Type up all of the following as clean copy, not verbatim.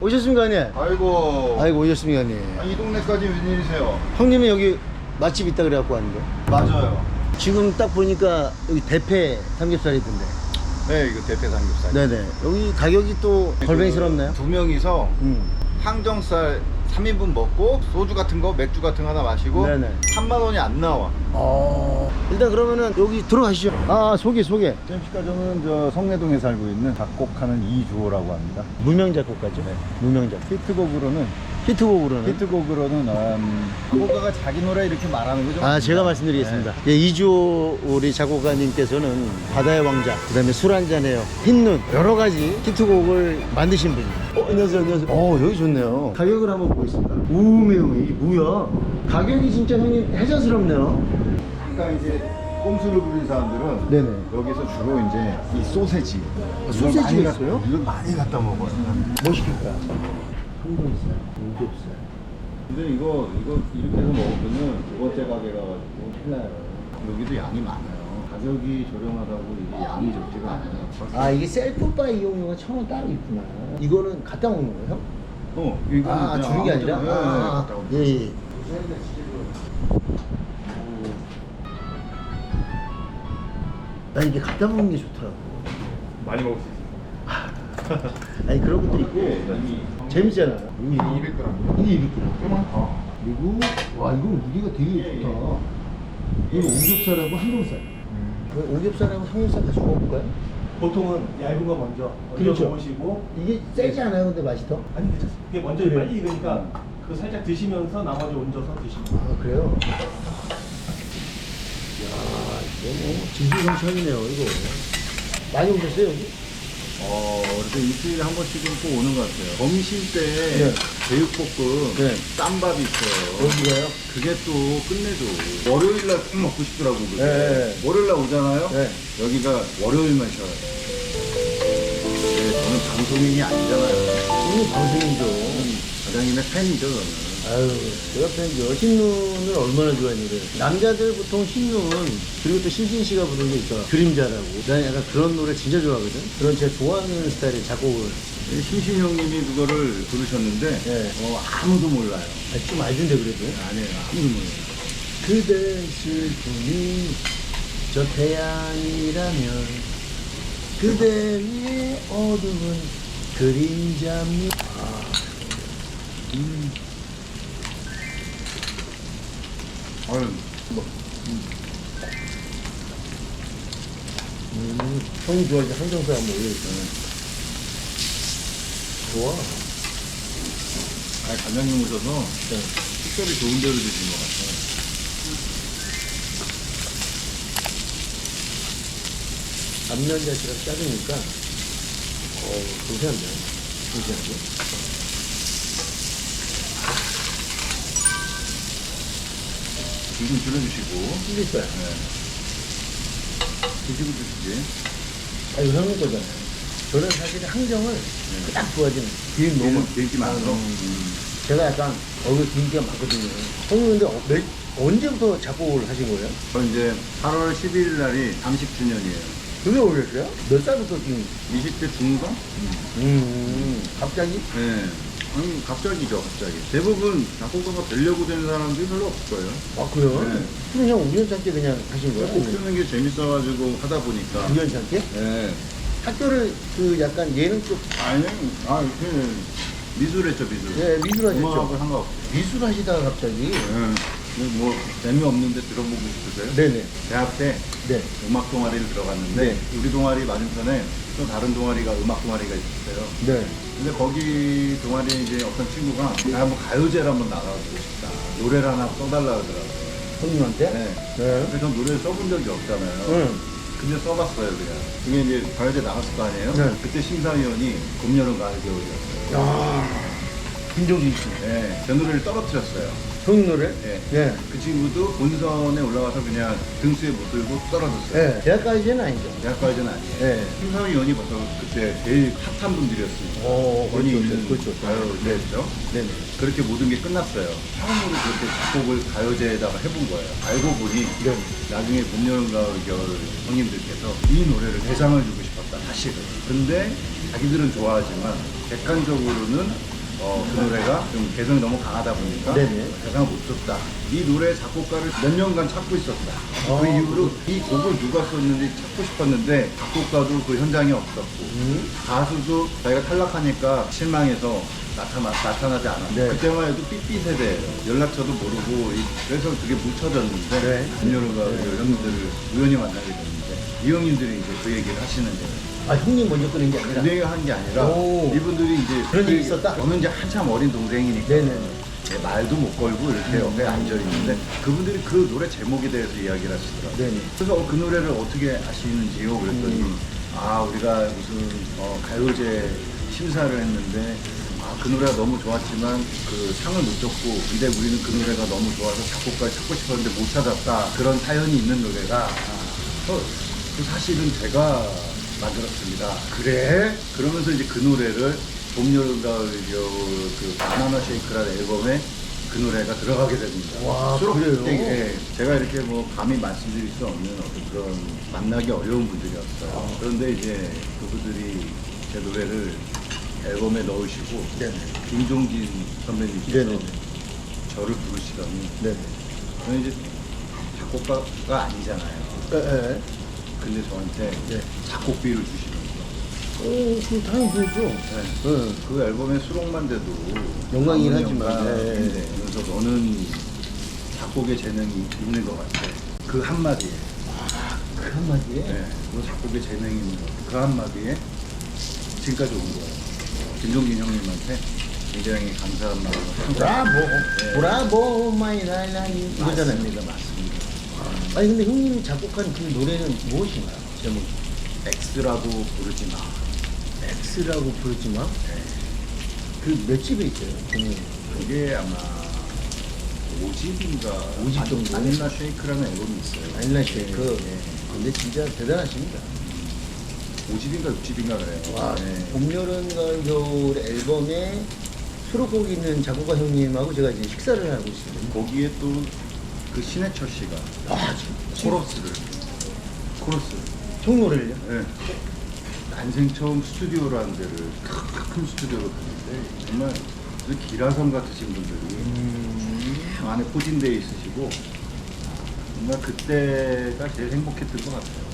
오셨습니까, 형님? 아이고 오셨습니까, 형님? 이 동네까지 웬일이세요? 형님이 여기 맛집 있다 그래갖고 왔는데. 맞아요. 지금 딱 보니까 여기 대패 삼겹살이 있던데. 네, 이거 대패 삼겹살. 네네. 여기 가격이 또 걸뱅이스럽나요? 두 명이서 항정살 3인분 먹고 소주 같은 거, 맥주 같은 거 하나 마시고 네네. 3만 원이 안 나와. 일단 그러면은 여기 들어가시죠. 소개. 잼식가정은 저 성내동에 살고 있는 작곡하는 이주호라고 합니다. 무명작곡가죠? 네. 무명작곡. 히트곡으로는 히트곡으로는? 작곡가가 자기 노래 이렇게 말하는 거죠? 제가 말씀드리겠습니다. 예, 이주호 우리 작곡가님께서는 바다의 왕자, 그 다음에 술 한잔해요, 흰눈, 여러 가지 히트곡을 만드신 분이에요. 안녕하세요. 여기 좋네요. 가격을 한번 보겠습니다. 우메우, 이게 뭐야? 가격이 진짜 형님 해자스럽네요. 그러니까 이제 꼼수를 부린 사람들은 네네. 여기서 주로 이제 이 소세지 소세지가 있어요? 이걸 많이 갖다 먹어요. 뭐 시킬까? 항정살, 오겹살. 근데 이거 이렇게 해서 먹으면은 두 번째 가게 가가지고 큰일 나요. 여기도 양이 많아요. 가격이 저렴하다고 이게 양이 적지가 않아요. 이게 셀프바 이용료가 1,000원 따로 있구나. 이거는 갖다 먹는 거예요? 이거 주는 게 아니라? 갖다 먹는 거예요. 예. 나 이게 갖다 먹는 게 좋더라고. 많이 먹을 수 있어요. 아니 그런 것도 있고 재밌잖아요. 이게 200g. 이게 200g. 그리고 와 이건 무게가 되게 좋다. 이거 오겹살하고 항정살. 오겹살하고 항정살 같이 먹어볼까요? 보통은 얇은 거 먼저 그렇죠. 먹으시고 이게 세지 않아요? 근데 맛이 더? 아니 괜찮습니다. 그게 먼저 그래요? 빨리 익으니까 그거 살짝 드시면서 나머지 얹어서 드시면 돼요. 그래요? 이거 뭐 진수성찬이네요 이거. 많이 오셨어요 여기? 그래도 일주일에 한 번씩은 꼭 오는 것 같아요. 점심 때 네. 제육볶음, 네. 쌈밥이 있어요. 여기가요? 그게 또 끝내줘. 월요일날 꼭 먹고 싶더라고. 그게. 네. 월요일날 오잖아요. 네. 여기가 월요일만 쉬어요. 네, 저는 방송인이 아니잖아요. 이게 방송이죠. 사장님의 팬이죠, 저는. 제가 팬이죠. 흰눈을 얼마나 좋아하는데. 남자들 보통 흰눈, 그리고 또 신진 씨가 부른 게 있잖아. 그림자라고. 난 약간 그런 노래 진짜 좋아하거든. 그런 제가 좋아하는 스타일의 작곡을. 신신 형님이 그거를 부르셨는데, 네. 아무도 몰라요. 좀 알던데 그래도. 아니에요. 아무도 몰라요. 그대 슬픔이 저 태양이라면 그대 위에 어두운 그림자입니다. 아유, 형이 좋아하지 항정살 한번 올려줄까요? 좋아. 관장님 오셔서 특별히 좋은 데로 드신 것 같아요. 앞면자치가 작으니까 괜찮네. 괜찮죠? 좀 줄여주시고. 찔릴 거야. 드시고 드시지. 이거 형님 거잖아요. 저는 사실 항정을 딱 좋아하지는. 기름 너무 기름기 많아서. 제가 약간 얼굴 기름기가 많거든요. 형님 근데 언제부터 작곡을 하신 거예요? 저 이제 8월 11일 날이 30주년이에요. 그게 오셨어요? 몇 살부터 지금? 20대 중반? 갑자기? 네. 아니, 갑자기죠, 갑자기. 대부분 작곡가가 되려고 되는 사람들이 별로 없을 거예요. 그래요? 네. 그럼 형 우연찮게 그냥 하신 거예요? 곡 쓰는 게 재밌어가지고 하다 보니까. 우연찮게? 네. 학교를 약간 예능 쪽 미술했죠, 미술. 예, 미술 하셨죠? 음악하고 상관없어요. 미술 하시다가 갑자기 네. 뭐, 재미없는데 들어보고 싶으세요? 네네. 대학 때 네. 음악 동아리를 들어갔는데, 네. 우리 동아리 맞은편에 또 다른 동아리가 음악 동아리가 있었어요. 네. 근데 거기 동아리에 이제 어떤 친구가 나 한번 가요제를 한번 나가보고 싶다. 노래를 하나 써달라 그러더라고요. 형님한테? 네. 네. 그래서 노래를 써본 적이 없잖아요. 응. 근데 써봤어요, 그냥. 그게 이제 가요제 나갔을 거 아니에요? 네. 그때 심사위원이 봄, 여름, 가을, 겨울이었어요. 김종진 씨. 네. 제 노래를 떨어뜨렸어요. 형님 노래? 네. 네. 그 친구도 본선에 올라가서 그냥 등수에 못 들고 떨어졌어요. 네. 대학까지는 아니죠. 대학가요제는 아니에요. 네. 심사위원이 벌써 그때 제일 핫한 분들이었으니까. 그렇죠. 있는 그렇죠. 가요제였죠. 네네. 그렇게 모든 게 끝났어요. 처음으로 그렇게 작곡을 가요제에다가 해본 거예요. 알고 보니 네. 나중에 봄, 여름, 가을, 겨울 형님들께서 이 노래를 대상을 주고 싶었다. 다시금. 근데 자기들은 좋아하지만 객관적으로는 그 노래가 좀 개성이 너무 강하다 보니까 네네. 가사가 못 썼다. 이 노래 작곡가를 몇 년간 찾고 있었다. 어. 그 이후로 이 곡을 누가 썼는지 찾고 싶었는데 작곡가도 그 현장에 없었고 가수도 자기가 탈락하니까 실망해서 나타나지 않았고 네. 그때만 해도 삐삐 세대예요. 연락처도 모르고 그래서 그게 묻혀졌는데 네. 금요일가 형님들을 우연히 만나게 됐는데 이 형님들이 이제 그 얘기를 하시는 거예요. 아 형님 먼저 끊은 게 아니라. 그 한 게 아니라 오. 이분들이 이제 그런 일이 있었다? 저는 이제 한참 어린 동생이니까 네네. 말도 못 걸고 이렇게 옆에 앉아 있는데 그분들이 그 노래 제목에 대해서 이야기를 하시더라고요. 네네. 그래서 그 노래를 어떻게 아시는지요? 그랬더니 아 우리가 무슨 가요제 심사를 했는데 그 노래가 너무 좋았지만 그 상을 못 줬고 근데 우리는 그 노래가 너무 좋아서 작곡가를 찾고 싶었는데 못 찾았다. 그런 사연이 있는 노래가 그 사실은 제가 만들었습니다. 그래? 그러면서 이제 그 노래를 봄, 여름, 가을, 겨울 그 바나나 쉐이크라는 앨범에 그 노래가 들어가게 됩니다. 와, 수록 그래요? 예, 제가 이렇게 뭐 감히 말씀드릴 수 없는 어떤 그런 만나기 어려운 분들이었어요. 그런데 이제 그분들이 제 노래를 앨범에 넣으시고 네네. 김종진 선배님께서 네네. 저를 부르시더니 네네. 저는 이제 작곡가가 아니잖아요. 네. 근데 저한테 네. 작곡비를 주시면서 오, 그럼 당연히 그렇죠. 네. 그 앨범의 수록만 돼도 영광이긴 아무리 하지만, 영광인데 네. 그래서 너는 작곡에 재능이 있는 것 같아. 그 한마디에. 그 한마디에. 네. 너 작곡에 재능이 있는 것 같아. 그 한마디에 지금까지 온 거예요. 김종진 형님한테 굉장히 감사한 마음을 브라보, 네. 브라보, 마이 라이라이 이거잖아요. 맞습니다. 아니 근데 형님이 작곡한 그 노래는 무엇인가요? 제목이? X라고 부르지 마. X라고 부르지만 네. 그 몇 집에 있어요? 종이. 그게 아마 5집인가 5집 정도? 바닐라 쉐이크라는 앨범이 있어요. 바닐라 쉐이크. 네. 근데 진짜 대단하십니다. 5집인가 6집인가 그래요. 와, 네. 봄, 여름, 가을, 겨울 앨범에 수록곡 있는 작곡가 형님하고 제가 이제 식사를 하고 있습니다. 거기에 또 그 신해철 씨가 아, 코러스. 총 노래를요? 네. 난생 처음 스튜디오라는 데를 큰 스튜디오로 갔는데 정말 그 기라성 같으신 분들이 안에 포진되어 있으시고 정말 그때가 제일 행복했던 것 같아요.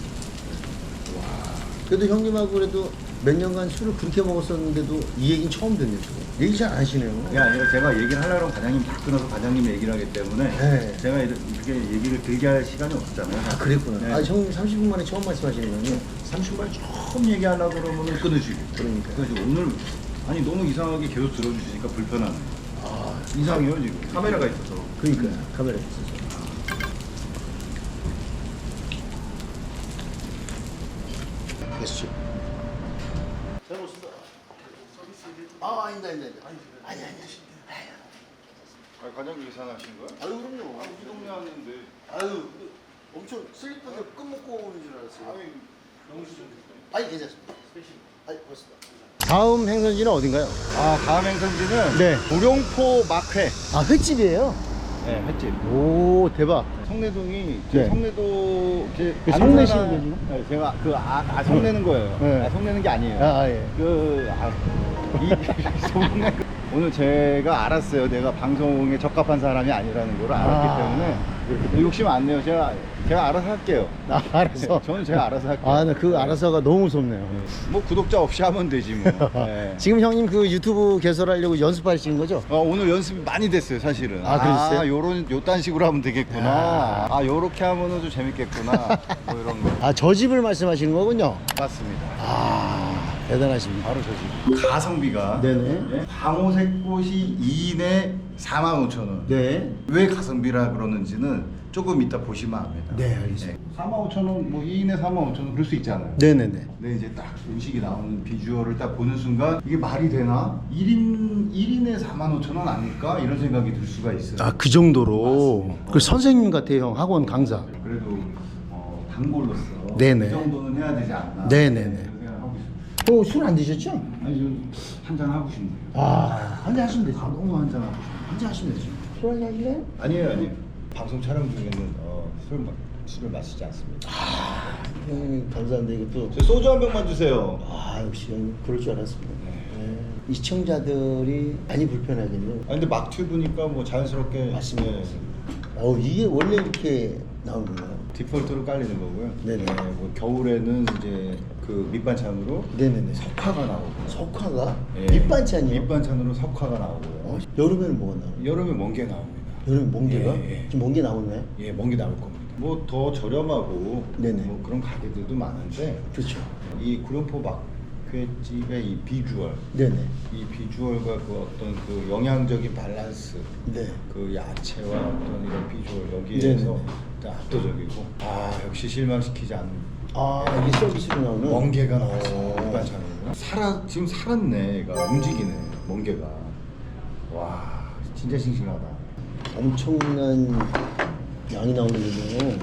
그래도 형님하고 그래도 몇 년간 술을 그렇게 먹었었는데도 이 얘기는 처음 듣네요. 지금. 얘기 잘 안 하시네요. 그게 아니라 제가 얘기를 하려고 과장님 다 끊어서 과장님 얘기를 하기 때문에 네. 제가 이렇게 얘기를 길게 할 시간이 없잖아요. 아, 그랬구나. 네. 아, 형님 30분 만에 처음 말씀하시는 거군요. 30분 처음 얘기하려고 그러면 끊으시고. 그러니까. 그래서 오늘 아니 너무 이상하게 계속 들어주시니까 불편하네요. 아, 이상해요 지금. 카메라가 있어서. 그러니까 카메라 있어서. 됐죠. 잘 먹습니다. 아, 아니다. 아니. 과장님 이상하신 거야? 아유, 그럼요. 이 동네 왔는데. 아유, 엄청 슬리퍼인데 끝 먹고 오는 줄 알았어요. 아니, 괜찮습니다. 아니, 고맙습니다. 다음 행선지는 어딘가요? 다음 행선지는 네. 우룡포 막회. 아, 횟집이에요? 네, 횟집. 오, 대박. 성내동이 네. 성내도 그 성내시는 게 지금? 네, 제가 성내는 거예요. 네. 성내는 게 아니에요. 예. 성내 오늘 제가 알았어요. 내가 방송에 적합한 사람이 아니라는 걸 알았기 때문에 이렇게 욕심 안 내요. 제가 알아서 할게요. 알아서. 저는 제가 알아서 할게요. 나 그 알아서가 너무 무섭네요. 뭐 구독자 없이 하면 되지 뭐. 네. 지금 형님 그 유튜브 개설하려고 연습하시는 거죠? 오늘 연습이 많이 됐어요, 사실은. 그러셨어요? 요딴 식으로 하면 되겠구나. 요렇게 하면은 좀 재밌겠구나. 뭐 이런 거. 저 집을 말씀하시는 거군요. 맞습니다. 대단하십니다. 바로 저 집. 가성비가 네네. 방호색 꽃이 2인에 45,000원. 네. 왜 가성비라 그러는지는 조금 이따 보시면 압니다. 네, 알겠습니다. 45,000원, 뭐 2인에 45,000원 그럴 수 있잖아요. 네네네. 근데 이제 딱 음식이 나오는 비주얼을 딱 보는 순간 이게 말이 되나? 1인에 45,000원 아닐까? 이런 생각이 들 수가 있어요. 그 정도로. 맞습니다. 그 선생님 같아요, 형. 학원 강사. 그래도 단골로서 네네. 이 정도는 해야 되지 않나? 네네네. 그런 생각하고 있습니다. 술 안 드셨죠? 아니 좀 한잔 하고 싶네요. 한잔 하시면 되죠. 너무 한잔 하고 싶네요. 한잔 하시면 되죠. 술 한잔 하실래요? 아니에요. 방송 촬영 중에는 술을 마시지 않습니다. 형님 감사한데 이것도. 저 소주 한 병만 주세요. 역시 형님 그럴 줄 알았습니다. 네. 이 시청자들이 많이 불편하겠네요. 아 근데 막튜브니까 뭐 자연스럽게 맞습니다. 네, 이게 원래 이렇게 나오는 건가요? 디폴트로 깔리는 거고요. 네네. 뭐 겨울에는 이제 그 밑반찬으로 네네네. 석화가 나오고. 석화가? 예, 밑반찬이요? 밑반찬으로 석화가 나오고요. 여름에는 뭐가 나와요? 여름에 멍게 나옵니다. 여름에 멍게가? 예, 예. 지금 멍게 나오나요? 예, 멍게 나올 겁니다. 뭐 더 저렴하고 네네. 뭐 그런 가게들도 많은데 그렇죠. 이 구룡포 막회집의 이 비주얼, 네네. 이 비주얼과 그 어떤 그 영양적인 밸런스, 네. 그 야채와 어떤 이런 비주얼 여기에서 네네네. 압도적이고 역시 실망시키지 않는 이게 서비스로 나오는? 멍게가 나왔어요. 오. 밑반찬으로 지금 살았네. 얘가 움직이네. 멍게가. 와 진짜 싱싱하다. 엄청난 양이 나오는군요.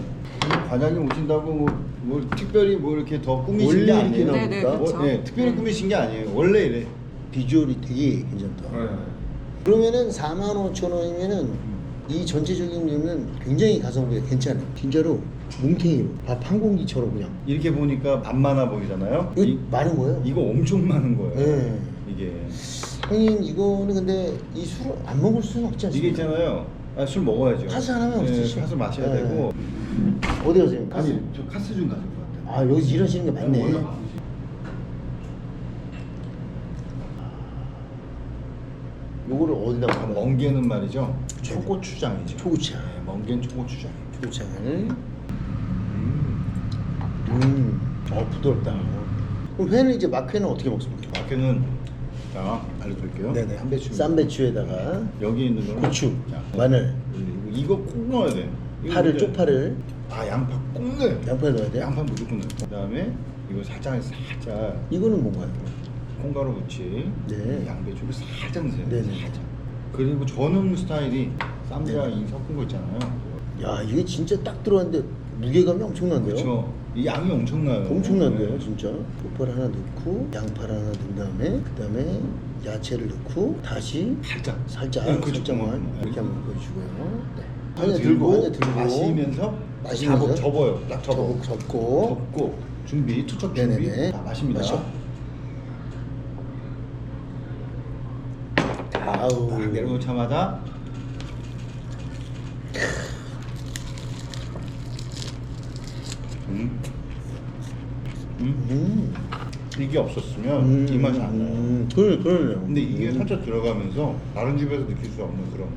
과장님 오신다고 뭐 특별히 뭐 이렇게 더 꾸미신 원래 게 이렇게 아니에요. 나옵니까? 네네, 그렇죠. 네, 특별히 꾸미신 게 아니에요. 원래 이래. 비주얼이 되게 괜찮다. 그러면은 45,000원이면은 이 전체적인 면은 굉장히 가성비가 괜찮아요. 진짜로 뭉탱이로 밥 한 공기처럼 그냥. 이렇게 보니까 밥 많아 보이잖아요. 이거 많은 거예요? 이거 엄청 많은 거예요. 네. 이게 형님 이거는 근데 이 술을 안 먹을 수는 없지 이게 않습니까? 있잖아요. 술 먹어야죠. 카스 하나만 네, 드시죠. 카스 마셔야 네. 되고. 어디 가세요? 아니 저 카스 좀 가질 것 같아요. 여기서 일하시는 게 맞네. 원래 요거를 어디다 먹어요? 멍게는 말이죠. 초고추장이죠. 초고추장. 네, 멍게는 초고추장. 초고추장을. 부드럽다. 그럼 회는 이제 막회는 어떻게 먹습니까? 마케는 자 알려드릴게요. 한배추. 싼 배추에다가 여기 있는 거는 고추, 자, 마늘, 이거 꼭 넣어야 돼. 이거 파를 이제- 쪽파를 양파 꼭 넣어요. 양파에 넣어야 돼요? 양파 무조건 넣어요. 그다음에 이거 살짝 이거는 뭔가요? 콩가루 부치, 네. 양배추를 살짝 넣으세요. 네네. 살짝. 그리고 저는 스타일이 쌈장 네. 이 섞은 거 있잖아요. 야 이게 진짜 딱 들어왔는데 무게감이 엄청난데요? 그렇죠. 이 양이 엄청나요. 엄청난데요 네. 진짜. 쪽파를 하나 넣고 양파를 하나 넣은 다음에 그다음에 야채를 넣고 다시 살짝 네, 그렇죠. 살짝만 이렇게 한번 보여주고요. 네. 한잔 들고 마시면서 접어요. 딱 접고 접고 준비 투척 준비. 네네네. 마십니다. 마셔. 아우. 딱 내려놓자마자 이게 없었으면 이 맛이 안 나요. 그러네요. 근데 이게 살짝 들어가면서 다른 집에서 느낄 수 없는 그런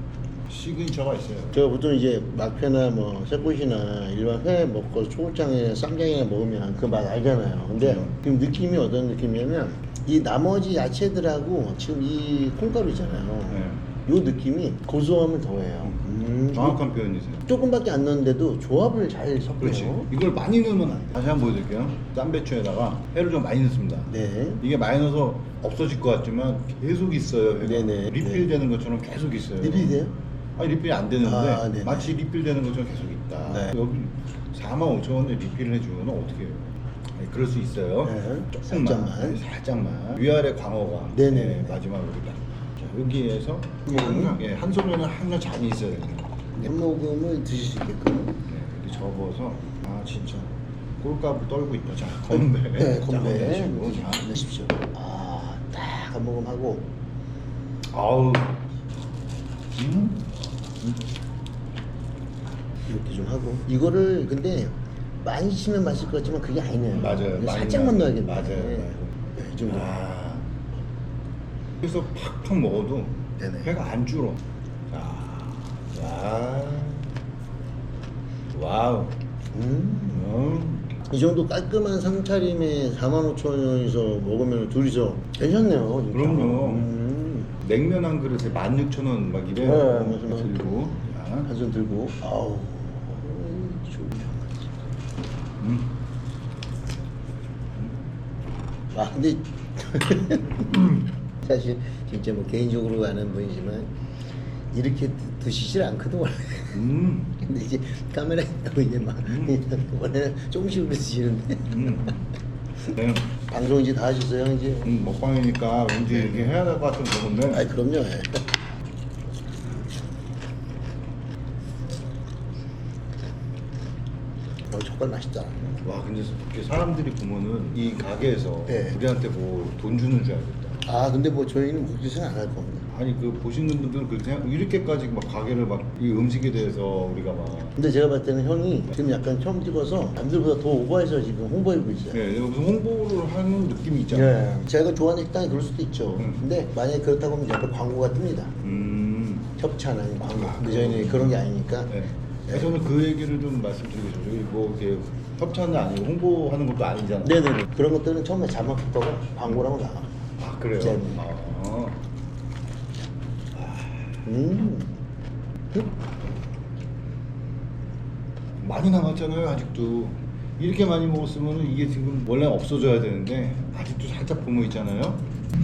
시그니처가 있어요. 제가 보통 이제 막회나 뭐 새꼬시나 일반 회 먹고 초고장이나 쌈장이나 먹으면 그 맛 알잖아요. 근데 지금 느낌이 어떤 느낌이냐면 이 나머지 야채들하고 지금 이 콩가루 있잖아요. 네. 요 느낌이 고소함을 더해요. 정확한 표현이세요. 조금밖에 안 넣었는데도 조합을 잘 섞어요. 그렇지. 이걸 많이 넣으면 안 돼. 다시 한번 보여드릴게요. 쌈배추에다가 회를 좀 많이 넣습니다. 네. 이게 많이 넣어서 없어질 것 같지만 계속 있어요. 회가. 네네. 리필되는 것처럼 계속 있어요. 리필이 돼요? 아니 리필이 안 되는데 네네. 마치 리필되는 것처럼 계속 있다. 네. 여기 45,000원에 리필을 해주면 어떻게 해요? 네, 그럴 수 있어요. 네. 조금만, 살짝만. 네, 살짝만. 위아래 광어가 네네. 마지막으로 딱. 자, 여기에서 항상 한 손에는 항상 잔이 있어야 됩니다. 한 모금을 드실 수 있게끔. 네, 이렇게 접어서 진짜 꼴값을 떨고 있다. 자 건배. 네, 자, 건배. 건배시고, 자. 내십시오. 딱 한 모금 하고. 아우. 이렇게 좀 하고. 이거를 근데 많이 치면 맛있을 것 같지만 그게 아니네요. 맞아요. 그냥 많이 살짝만 넣어야 넣어야겠네. 맞아요. 네, 이 정도. 그래서 팍팍 먹어도 네네. 배가 안 줄어. 자, 와우. 이 정도 깔끔한 상차림에 45,000원에서 먹으면 둘이서 괜찮네요. 진짜. 그럼요. 냉면 한 그릇에 16,000원 막 이래요. 네, 맞아요. 들고. 자. 한 손 들고. 아우. 근데 사실 진짜 뭐 개인적으로 아는 분이지만 이렇게 드시질 않거든 원래. 근데 이제 카메라에 나오고 이제 막 원래는 조금씩 드시는데 네. 방송 이제 다 하셨어요 이제. 먹방이니까 왠지 이렇게 해야 될 것 같은 그건데. 아이 그럼요. 젓갈 맛있다. 와 근데 이렇게 사람들이 보면은 이 가게에서 네. 우리한테 뭐 돈 주는 줄 알겠다. 아 근데 뭐 저희는 그렇게는 안 할 겁니다. 아니 그 보시는 분들은 그렇게 이렇게까지 막 가게를 막 이 음식에 대해서 우리가 막 근데 제가 봤을 때는 형이 지금 약간 처음 찍어서 남들보다 더 오버해서 지금 홍보해주고 있어요. 네, 무슨 홍보를 하는 느낌이 있잖아요. 예. 제가 좋아하는 식당이 그럴 수도 있죠. 근데 만약에 그렇다고 하면 옆에 광고가 뜹니다. 협찬 아닌 광고. 근데 저희는 그런 게 아니니까. 네. 그래서 저는 그 얘기를 좀 말씀드리고 싶어요. 저희 뭐 이렇게 협찬은 아니고 홍보하는 것도 아니잖아요. 네네네. 그런 것들은 처음에 자막 효과가 광고라고 나와. 아 그래요? 네. 아. 많이 남았잖아요 아직도. 이렇게 많이 먹었으면 이게 지금 원래 없어져야 되는데 아직도 살짝 보모 있잖아요.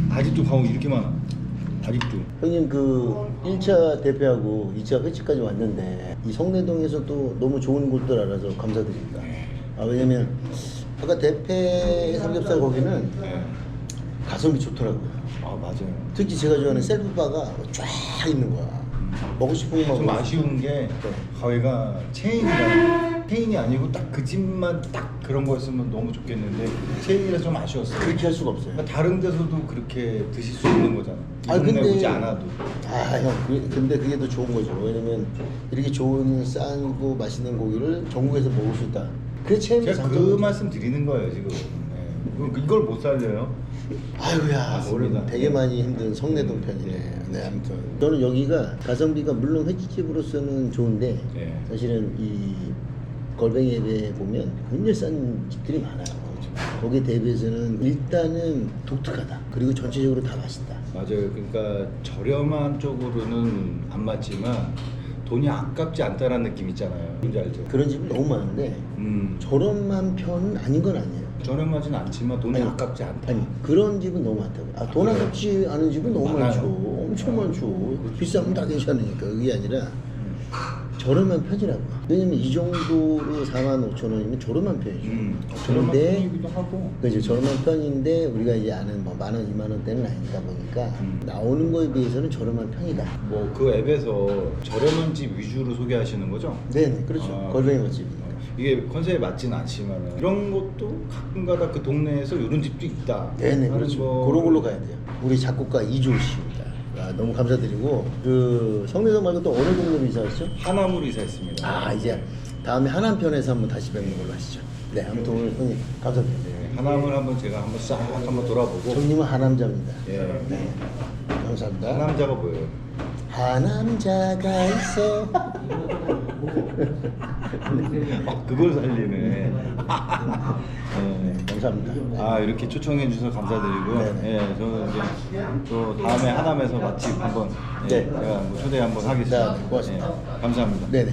아직도 가고 이렇게 많아. 아직도. 형님 그 1차 대패하고 2차 회치까지 왔는데 이 성내동에서도 너무 좋은 곳들 알아서 감사드립니다. 아 왜냐면 아까 대패 삼겹살 거기는 네. 가성비 좋더라고요. 아 맞아요. 특히 제가 좋아하는 셀프바가 쫙 있는 거야. 먹고 싶은 거 좀 먹고 아쉬운 게 가위가 체인이 아니고 딱 그 집만 딱 그런 거였으면 너무 좋겠는데 체인이라서 좀 아쉬웠어요. 그렇게 할 수가 없어요. 그러니까 다른 데서도 그렇게 드실 수 있는 거잖아. 이 아, 동네 근데- 오지 않아도. 아 형 근데 그게 더 좋은 거죠. 왜냐면 이렇게 좋은 싼고 맛있는 고기를 전국에서 먹을 수 있다. 그게 체험의 제가 그 장점이죠. 말씀 드리는 거예요 지금. 네. 이걸 못 살려요. 아유야 맞습니다. 오늘 되게 많이 힘든 성내동 편이네. 네 아무튼 저는 여기가 가성비가 물론 횟집으로서는 좋은데 네. 사실은 이 걸뱅이에 보면 굉장히 싼 집들이 많아요. 거기에 대비해서는 일단은 독특하다. 그리고 전체적으로 다 맛있다. 맞아요. 그러니까 저렴한 쪽으로는 안 맞지만 돈이 아깝지 않다라는 느낌 있잖아요. 뭔지 알죠? 그런 집은 너무 많은데 저렴한 편은 아닌 건 아니에요. 저렴하진 않지만 돈이 아니, 아깝지 않다. 아니 그런 집은 너무 많다고. 아, 돈 아깝지 않은 집은 너무 많아요. 많죠. 엄청 많죠. 비싸면 다 괜찮으니까. 그게 아니라 저렴한 편이라고. 왜냐면 이 정도로 45,000원이면 저렴한 편이죠. 저렴한 근데 편이기도 하고. 그죠 저렴한 편인데 우리가 이제 아는 뭐 10,000원, 20,000원대는 아니다 보니까 나오는 거에 비해서는 저렴한 편이다. 뭐 그 앱에서 저렴한 집 위주로 소개하시는 거죠? 네네 그렇죠. 아, 걸뱅이 맛집. 이게 컨셉에 맞지는 않지만 이런 것도 가끔가다 그 동네에서 이런 집도 있다. 네네 하는 그렇죠. 거- 그런 걸로 가야 돼요. 우리 작곡가 이조 씨입니다. 아, 너무 감사드리고 그 성내동 말고 또 어느 동네로 이사하셨죠? 하남으로 이사했습니다. 아 이제 다음에 하남편에서 한번 다시 뵙는 걸로 하시죠. 네 아무튼 오늘 형님 감사드립니다. 네, 하남을 한번 제가 한번 싹 한번 돌아보고. 형님은 하남자입니다. 예. 네 감사합니다. 하남자가 뭐예요? 하남자가 있어. 그걸 살리네. 네. 감사합니다. 아 이렇게 초청해 주셔서 감사드리고요. 네네. 예, 저는 이제 또 다음에 하남에서 맛집 한번 예, 네. 제가 뭐 초대 한번 하겠습니다. 네, 고맙습니다. 예, 감사합니다. 네네.